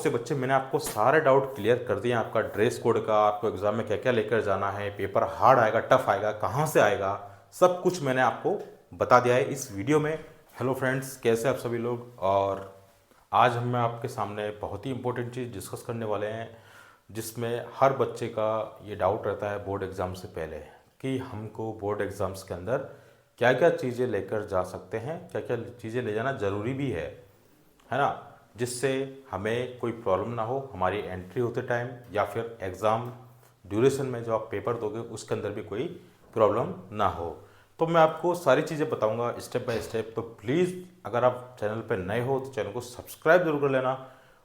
से बच्चे मैंने आपको सारे डाउट क्लियर कर दिए हैं। आपका ड्रेस कोड का, आपको एग्जाम में क्या क्या लेकर जाना है, पेपर हार्ड आएगा टफ आएगा, कहाँ से आएगा, सब कुछ मैंने आपको बता दिया है इस वीडियो में। हेलो फ्रेंड्स, कैसे आप सभी लोग। और आज हम मैं आपके सामने बहुत ही इंपॉर्टेंट चीज़ डिस्कस करने वाले हैं, जिसमें हर बच्चे का ये डाउट रहता है बोर्ड एग्ज़ाम से पहले कि हमको बोर्ड एग्ज़ाम्स के अंदर क्या क्या चीज़ें लेकर जा सकते हैं, क्या क्या चीज़ें ले जाना ज़रूरी भी है ना, जिससे हमें कोई प्रॉब्लम ना हो हमारी एंट्री होते टाइम या फिर एग्ज़ाम ड्यूरेशन में जो आप पेपर दोगे उसके अंदर भी कोई प्रॉब्लम ना हो। तो मैं आपको सारी चीज़ें बताऊंगा स्टेप बाय स्टेप। तो प्लीज़ अगर आप चैनल पर नए हो तो चैनल को सब्सक्राइब जरूर कर लेना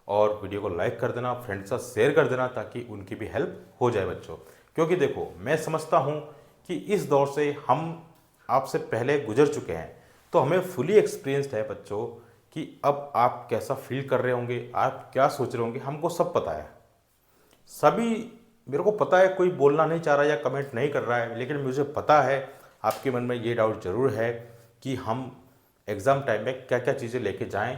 और वीडियो को लाइक कर देना, फ्रेंड्स के साथ शेयर कर देना ताकि उनकी भी हेल्प हो जाए बच्चों। क्योंकि देखो, मैं समझता हूँ कि इस दौर से हम आपसे पहले गुजर चुके हैं, तो हमें फुली एक्सपीरियंस्ड है बच्चों कि अब आप कैसा फील कर रहे होंगे, आप क्या सोच रहे होंगे, हमको सब पता है। सभी मेरे को पता है, कोई बोलना नहीं चाह रहा या कमेंट नहीं कर रहा है, लेकिन मुझे पता है आपके मन में ये डाउट जरूर है कि हम एग्ज़ाम टाइम में क्या क्या चीज़ें लेके जाएं,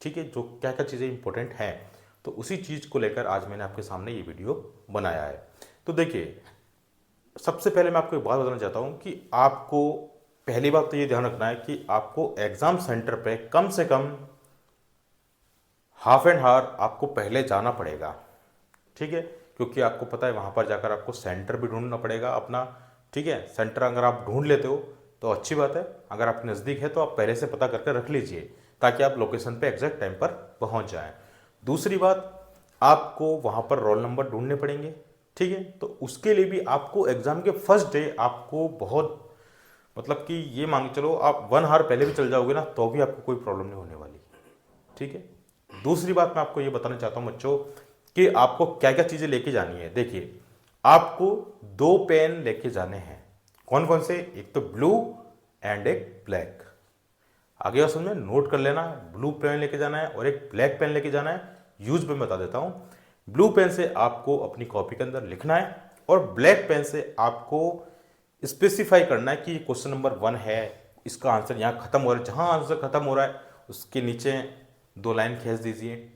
ठीक है, जो क्या क्या चीज़ें इंपॉर्टेंट हैं। तो उसी चीज़ को लेकर आज मैंने आपके सामने ये वीडियो बनाया है। तो देखिए, सबसे पहले मैं आपको एक बात बताना चाहता हूँ कि आपको पहली बात तो ये ध्यान रखना है कि आपको एग्ज़ाम सेंटर पे कम से कम हाफ एन आवर आपको पहले जाना पड़ेगा, ठीक है। क्योंकि आपको पता है वहाँ पर जाकर आपको सेंटर भी ढूंढना पड़ेगा अपना, ठीक है। सेंटर अगर आप ढूंढ लेते हो तो अच्छी बात है, अगर आप नज़दीक है तो आप पहले से पता करके रख लीजिए ताकि आप लोकेशन पे एग्जैक्ट टाइम पर पहुँच जाएं। दूसरी बात, आपको वहाँ पर रोल नंबर ढूंढने पड़ेंगे, ठीक है। तो उसके लिए भी आपको एग्ज़ाम के फर्स्ट डे आपको बहुत, मतलब कि ये मान के चलो आप 1 आवर पहले भी चल जाओगे ना तो भी आपको कोई प्रॉब्लम नहीं होने वाली, ठीक है। दूसरी बात मैं आपको ये बताना चाहता हूं बच्चों कि आपको क्या क्या चीजें लेके जानी है। देखिए, आपको 2 पेन लेके जाने हैं। कौन कौन से? एक तो ब्लू एंड एक ब्लैक। आगे बात समझ में नोट कर लेना, ब्लू पेन लेके जाना है और एक ब्लैक पेन लेके जाना है। यूज में बता देता हूं, ब्लू पेन से आपको अपनी कॉपी के अंदर लिखना है और ब्लैक पेन से आपको स्पेसिफाई करना है कि क्वेश्चन नंबर 1 है, इसका आंसर यहाँ खत्म हो रहा है, जहां आंसर खत्म हो रहा है उसके नीचे 2 लाइन खींच दीजिए,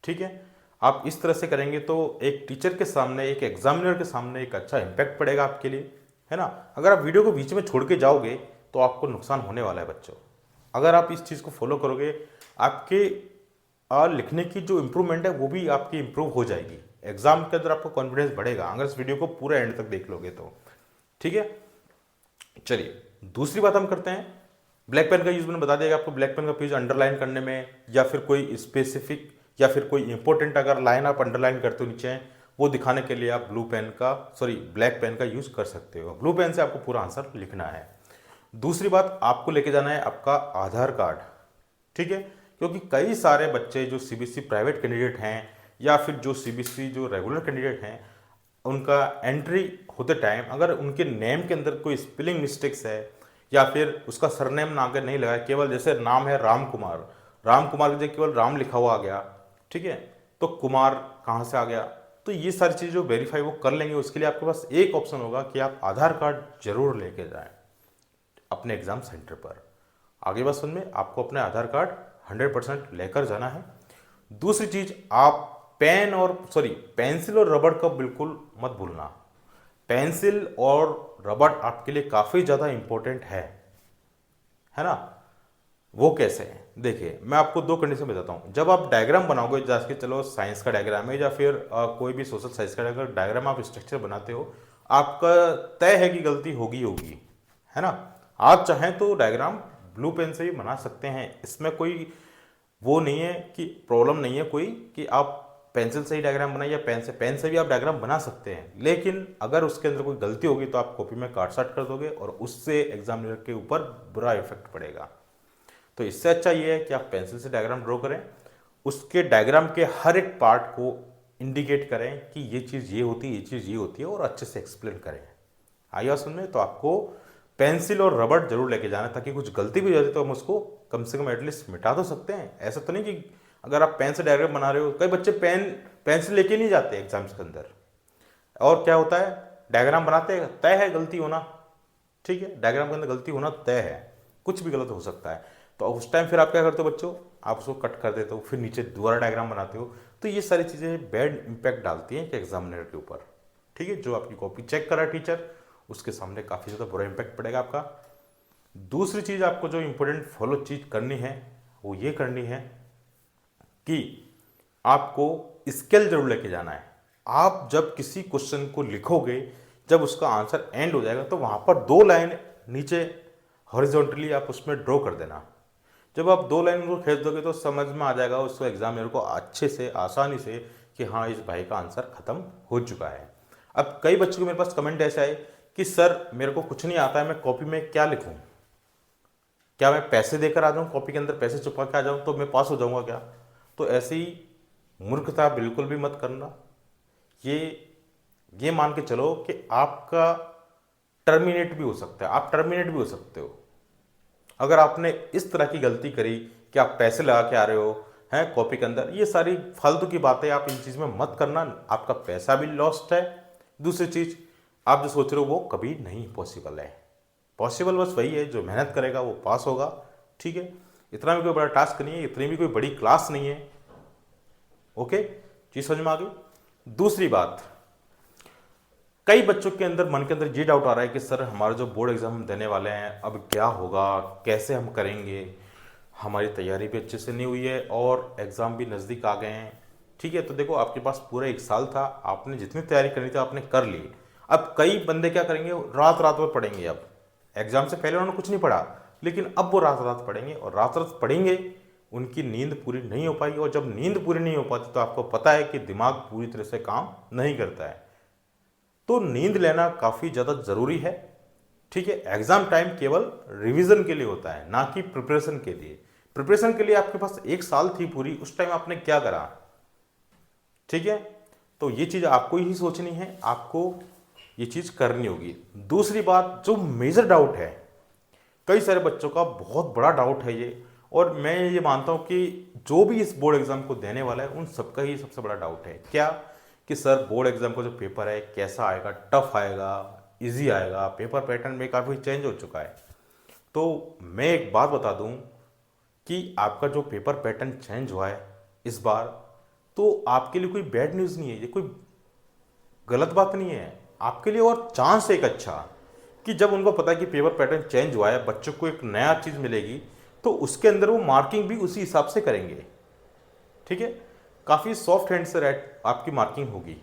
ठीक है। आप इस तरह से करेंगे तो एक टीचर के सामने, एक एग्जामिनर के सामने एक अच्छा इंपैक्ट पड़ेगा आपके लिए, है ना। अगर आप वीडियो को बीच में छोड़ के जाओगे तो आपको नुकसान होने वाला है बच्चों। अगर आप इस चीज़ को फॉलो करोगे, आपके लिखने की जो इंप्रूवमेंट है वो भी आपकी इंप्रूव हो जाएगी। एग्जाम के अंदर आपको कॉन्फिडेंस बढ़ेगा अगर इस वीडियो को पूरे एंड तक देख लोगे तो, ठीक है। चलिए, दूसरी बात हम करते हैं। ब्लैक पेन का यूज मैंने बता दिया कि आपको ब्लैक पेन का यूज अंडरलाइन करने में या फिर कोई स्पेसिफिक या फिर कोई इंपॉर्टेंट अगर लाइन आप अंडरलाइन करते हो नीचे वो दिखाने के लिए आप ब्लैक पेन का यूज कर सकते हो। ब्लू पेन से आपको पूरा आंसर लिखना है। दूसरी बात, आपको लेके जाना है आपका आधार कार्ड, ठीक है। क्योंकि कई सारे बच्चे जो सीबीएसई प्राइवेट कैंडिडेट हैं या फिर जो सीबीएसई जो रेगुलर कैंडिडेट हैं, उनका एंट्री होते टाइम अगर उनके नेम के अंदर कोई स्पेलिंग मिस्टेक्स है या फिर उसका सरनेम ना आगे नहीं लगा, केवल जैसे नाम है राम कुमार, राम कुमार की जगह केवल राम लिखा हुआ आ गया, ठीक है, तो कुमार कहाँ से आ गया। तो ये सारी चीज़ें जो वेरीफाई वो कर लेंगे, उसके लिए आपके पास एक ऑप्शन होगा कि आप आधार कार्ड जरूर लेके जाएं अपने एग्जाम सेंटर पर। आगे बात सुन में, आपको अपने आधार कार्ड 100% लेकर जाना है। दूसरी चीज, आप पेंसिल और रबड़ का बिल्कुल मत भूलना। पेंसिल और रबड़ आपके लिए काफी ज्यादा इंपॉर्टेंट है ना। वो कैसे है? देखिए, मैं आपको 2 कंडीशन बताता हूँ। जब आप डायग्राम बनाओगे, जैसे कि चलो साइंस का डायग्राम है या फिर कोई भी सोशल साइंस का डायग्राम आप स्ट्रक्चर बनाते हो, आपका तय है कि गलती होगी होगी, है ना। आप चाहें तो डायग्राम ब्लू पेन से भी बना सकते हैं, इसमें कोई वो नहीं है कि प्रॉब्लम नहीं है कोई कि आप पेंसिल से ही डायग्राम बनाइए या पेन से भी आप डायग्राम बना सकते हैं। लेकिन अगर उसके अंदर कोई गलती होगी तो आप कॉपी में काट साट कर दोगे और उससे एग्जामिनर के ऊपर बुरा इफेक्ट पड़ेगा। तो इससे अच्छा ये है कि आप पेंसिल से डायग्राम ड्रॉ करें, उसके डायग्राम के हर एक पार्ट को इंडिकेट करें कि ये चीज़ ये होती है, ये चीज़ ये होती है, और अच्छे से एक्सप्लेन करें। आइए बात सुनने, तो आपको पेंसिल और रबड़ जरूर लेके जाना है ताकि कुछ गलती भी हो जाती तो हम उसको कम से कम एटलीस्ट मिटा तो सकते हैं। ऐसा तो नहीं कि अगर आप पेन से डायग्राम बना रहे हो, कई बच्चे पेंसिल लेके नहीं जाते एग्जाम्स के अंदर, और क्या होता है, डायग्राम बनाते हैं, तय है गलती होना, ठीक है, डायग्राम के अंदर गलती होना तय है, कुछ भी गलत हो सकता है। तो उस टाइम फिर आप क्या करते हो बच्चों, आप उसको कट कर देते हो, फिर नीचे दोबारा डायग्राम बनाते हो, तो ये सारी चीज़ें बैड इम्पैक्ट डालती हैं कि एग्जामिनर के ऊपर, ठीक है। जो आपकी कॉपी चेक कर रहा है टीचर, उसके सामने काफ़ी ज़्यादा बुरा इम्पैक्ट पड़ेगा आपका। दूसरी चीज़ आपको जो इम्पोर्टेंट फॉलो चीज़ करनी है वो ये करनी है कि आपको स्केल जरूर लेके जाना है। आप जब किसी क्वेश्चन को लिखोगे, जब उसका आंसर एंड हो जाएगा तो वहाँ पर 2 लाइन नीचे हॉरिजॉन्टली आप उसमें ड्रॉ कर देना। जब आप 2 लाइन को खींच दोगे तो समझ में आ जाएगा उसको एग्जामिनर को अच्छे से, आसानी से, कि हाँ इस भाई का आंसर खत्म हो चुका है। अब कई बच्चों के मेरे पास कमेंट ऐसा है कि सर मेरे को कुछ नहीं आता है, मैं कॉपी में क्या लिखूं, क्या मैं पैसे देकर आ जाऊं, कॉपी के अंदर पैसे छुपा के आ जाऊं तो मैं पास हो जाऊंगा क्या? तो ऐसी मूर्खता बिल्कुल भी मत करना। ये मान के चलो कि आपका टर्मिनेट भी हो सकता है, आप टर्मिनेट भी हो सकते हो अगर आपने इस तरह की गलती करी कि आप पैसे लगा के आ रहे हो हैं कॉपी के अंदर। ये सारी फालतू की बातें आप इन चीज़ में मत करना, आपका पैसा भी लॉस्ट है। दूसरी चीज़, आप जो सोच रहे हो वो कभी नहीं पॉसिबल है। पॉसिबल बस वही है जो मेहनत करेगा वो पास होगा, ठीक है। इतना भी कोई बड़ा टास्क नहीं है, इतनी भी कोई बड़ी क्लास नहीं है। ओके, चीज समझ में आ गई। दूसरी बात, कई बच्चों के अंदर मन के अंदर ये डाउट आ रहा है कि सर हमारा जो बोर्ड एग्जाम हम देने वाले हैं अब क्या होगा, कैसे हम करेंगे, हमारी तैयारी भी अच्छे से नहीं हुई है और एग्जाम भी नज़दीक आ गए हैं, ठीक है। तो देखो आपके पास पूरा 1 साल था, आपने जितनी तैयारी करनी थी आपने कर ली। अब कई बंदे क्या करेंगे, रात रात में पढ़ेंगे। अब एग्जाम से पहले उन्होंने कुछ नहीं पढ़ा, लेकिन अब वो रात रात पढ़ेंगे और रात रात पढ़ेंगे, उनकी नींद पूरी नहीं हो पाएगी। और जब नींद पूरी नहीं हो पाती तो आपको पता है कि दिमाग पूरी तरह से काम नहीं करता है। तो नींद लेना काफ़ी ज़्यादा ज़रूरी है, ठीक है। एग्जाम टाइम केवल रिवीजन के लिए होता है, ना कि प्रिपरेशन के लिए। प्रिपरेशन के लिए आपके पास 1 साल थी पूरी, उस टाइम आपने क्या करा, ठीक है। तो ये चीज़ आपको ही सोचनी है, आपको ये चीज़ करनी होगी। दूसरी बात, जो मेजर डाउट है, कई सारे बच्चों का बहुत बड़ा डाउट है ये, और मैं ये मानता हूँ कि जो भी इस बोर्ड एग्जाम को देने वाला है उन सबका ही सबसे बड़ा डाउट है क्या, कि सर बोर्ड एग्जाम का जो पेपर है कैसा आएगा, टफ आएगा, इजी आएगा, पेपर पैटर्न में काफ़ी चेंज हो चुका है। तो मैं एक बात बता दूं कि आपका जो पेपर पैटर्न चेंज हुआ है इस बार, तो आपके लिए कोई बैड न्यूज़ नहीं है, ये कोई गलत बात नहीं है आपके लिए। और चांस एक अच्छा कि जब उनको पता है कि पेपर पैटर्न चेंज हुआ है, बच्चों को एक नया चीज़ मिलेगी, तो उसके अंदर वो मार्किंग भी उसी हिसाब से करेंगे, ठीक है। काफ़ी सॉफ्ट हैंड से आपकी मार्किंग होगी,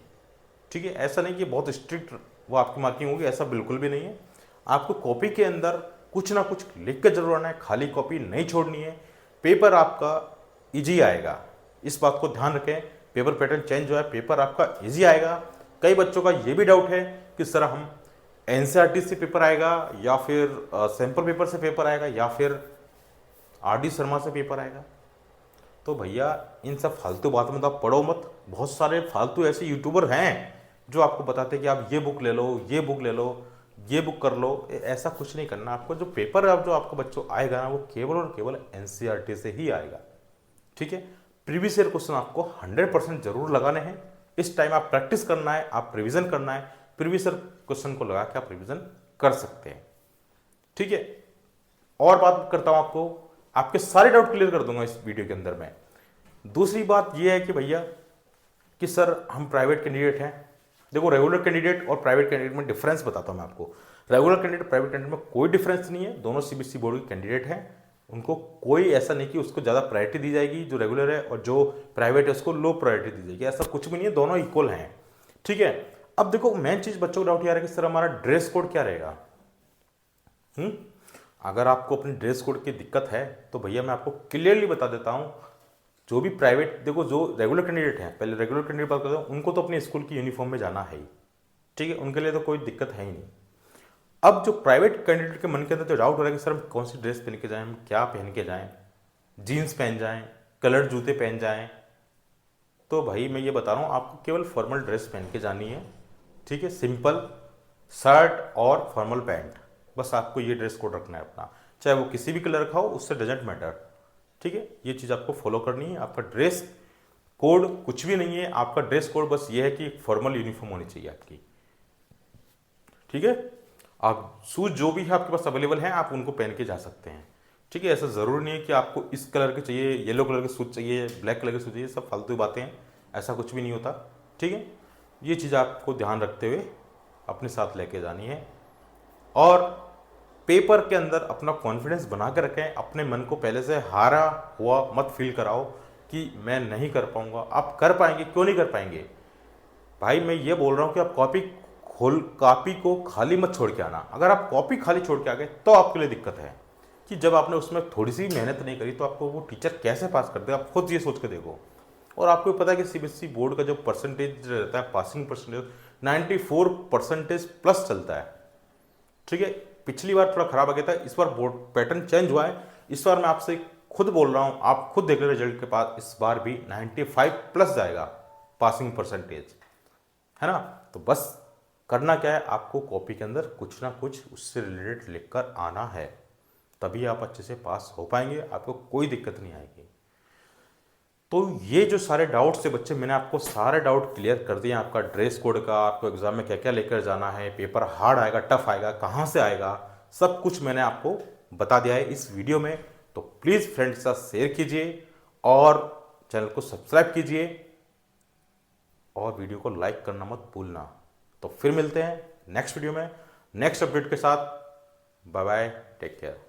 ठीक है। ऐसा नहीं कि बहुत स्ट्रिक्ट वो आपकी मार्किंग होगी, ऐसा बिल्कुल भी नहीं है। आपको कॉपी के अंदर कुछ ना कुछ लिख कर जरूर आना है, खाली कॉपी नहीं छोड़नी है। पेपर आपका इजी आएगा, इस बात को ध्यान रखें। पेपर पैटर्न चेंज हुआ है, पेपर आपका इजी आएगा। कई बच्चों का ये भी डाउट है कि सर हम एनसीईआरटी से पेपर आएगा या फिर सैंपल पेपर से पेपर आएगा या फिर आरडी शर्मा से पेपर आएगा। तो भैया इन सब फालतू बातों में आप पढ़ो मत। बहुत सारे फालतू ऐसे यूट्यूबर हैं जो आपको बताते हैं कि आप ये बुक ले लो, ये बुक ले लो, ये बुक कर लो। ऐसा कुछ नहीं करना। आपको जो पेपर अब जो आपका बच्चों आएगा ना, वो केवल और केवल एनसीईआरटी से ही आएगा, ठीक है। प्रीवियस ईयर क्वेश्चन आपको 100% जरूर लगाने हैं। इस टाइम आप प्रैक्टिस करना है, आप रिवीजन करना है। प्रीवियस ईयर क्वेश्चन को लगा के आप रिवीजन कर सकते हैं, ठीक है। और बात करता हूं आपके सारे डाउट क्लियर कर दूंगा इस वीडियो के अंदर में। दूसरी बात यह है कि भैया कि सर हम प्राइवेट कैंडिडेट हैं। देखो रेगुलर कैंडिडेट और प्राइवेट कैंडिडेट में डिफरेंस बताता हूं मैं आपको। रेगुलर कैंडिडेट प्राइवेट कैंडिडेट में कोई डिफरेंस नहीं है, दोनों सीबीएसई बोर्ड के कैंडिडेट हैं। उनको कोई ऐसा नहीं कि उसको ज़्यादा प्रायोरिटी दी जाएगी जो रेगुलर है, और जो प्राइवेट है उसको लो प्रायोरिटी दी जाएगी, ऐसा कुछ भी नहीं है, दोनों इक्वल हैं, ठीक है। अब देखो मेन चीज़ बच्चों को डाउट ये आ रहा है कि सर हमारा ड्रेस कोड क्या रहेगा। अगर आपको अपनी ड्रेस कोड की दिक्कत है तो भैया मैं आपको क्लियरली बता देता हूं, जो भी प्राइवेट, देखो जो रेगुलर कैंडिडेट हैं, पहले रेगुलर कैंडिडेट बात करता हूं, उनको तो अपने स्कूल की यूनिफॉर्म में जाना है ही, ठीक है, उनके लिए तो कोई दिक्कत है ही नहीं। अब जो प्राइवेट कैंडिडेट के मन के अंदर जो डाउट हो रहा है कि सर हम कौन सी ड्रेस पहन के जाएं, हम क्या पहन के जाएं, जीन्स पहन जाएं, कलर्ड जूते पहन जाएं, तो भाई मैं ये बता रहा हूँ आपको केवल फॉर्मल ड्रेस पहन के जानी है, ठीक है। सिंपल शर्ट और फॉर्मल पैंट, बस आपको ये ड्रेस कोड रखना है अपना, चाहे वो किसी भी कलर का हो, उससे डजेंट मैटर, ठीक है। ये चीज़ आपको फॉलो करनी है। आपका ड्रेस कोड कुछ भी नहीं है, आपका ड्रेस कोड बस ये है कि फॉर्मल यूनिफॉर्म होनी चाहिए आपकी, ठीक है। आप शूज जो भी है आपके पास अवेलेबल हैं आप उनको पहन के जा सकते हैं, ठीक है। ऐसा ज़रूरी नहीं है कि आपको इस कलर के चाहिए, येलो कलर के शूज चाहिए, ब्लैक कलर के शूज चाहिए, सब फालतू बातें हैं, ऐसा कुछ भी नहीं होता। ठीक है, ये चीज़ आपको ध्यान रखते हुए अपने साथ लेके जानी है। और पेपर के अंदर अपना कॉन्फिडेंस बना के रखें, अपने मन को पहले से हारा हुआ मत फील कराओ कि मैं नहीं कर पाऊंगा। आप कर पाएंगे, क्यों नहीं कर पाएंगे भाई। मैं ये बोल रहा हूँ कि आप कॉपी को खाली मत छोड़ के आना। अगर आप कॉपी खाली छोड़ के आ गए तो आपके लिए दिक्कत है कि जब आपने उसमें थोड़ी सी मेहनत नहीं करी तो आपको वो टीचर कैसे पास कर दे। आप खुद ये सोच के देखो। और आपको पता है कि सीबीएसई बोर्ड का जो परसेंटेज रहता है, पासिंग परसेंटेज 94% प्लस चलता है। ठीक है, पिछली बार थोड़ा खराब आ गया था, इस बार बोर्ड पैटर्न चेंज हुआ है। इस बार मैं आपसे खुद बोल रहा हूँ, आप खुद देख रहे रिजल्ट के बाद, इस बार भी 95 प्लस जाएगा पासिंग परसेंटेज, है ना। तो बस करना क्या है, आपको कॉपी के अंदर कुछ ना कुछ उससे रिलेटेड लिखकर आना है, तभी आप अच्छे से पास हो पाएंगे, आपको कोई दिक्कत नहीं आएगी। तो ये जो सारे डाउट्स थे बच्चे, मैंने आपको सारे डाउट क्लियर कर दिए। आपका ड्रेस कोड का, आपको एग्जाम में क्या क्या लेकर जाना है, पेपर हार्ड आएगा, टफ आएगा, कहाँ से आएगा, सब कुछ मैंने आपको बता दिया है इस वीडियो में। तो प्लीज़ फ्रेंड्स के साथ शेयर कीजिए और चैनल को सब्सक्राइब कीजिए और वीडियो को लाइक करना मत भूलना। तो फिर मिलते हैं नेक्स्ट वीडियो में नेक्स्ट अपडेट के साथ। Bye bye, take care.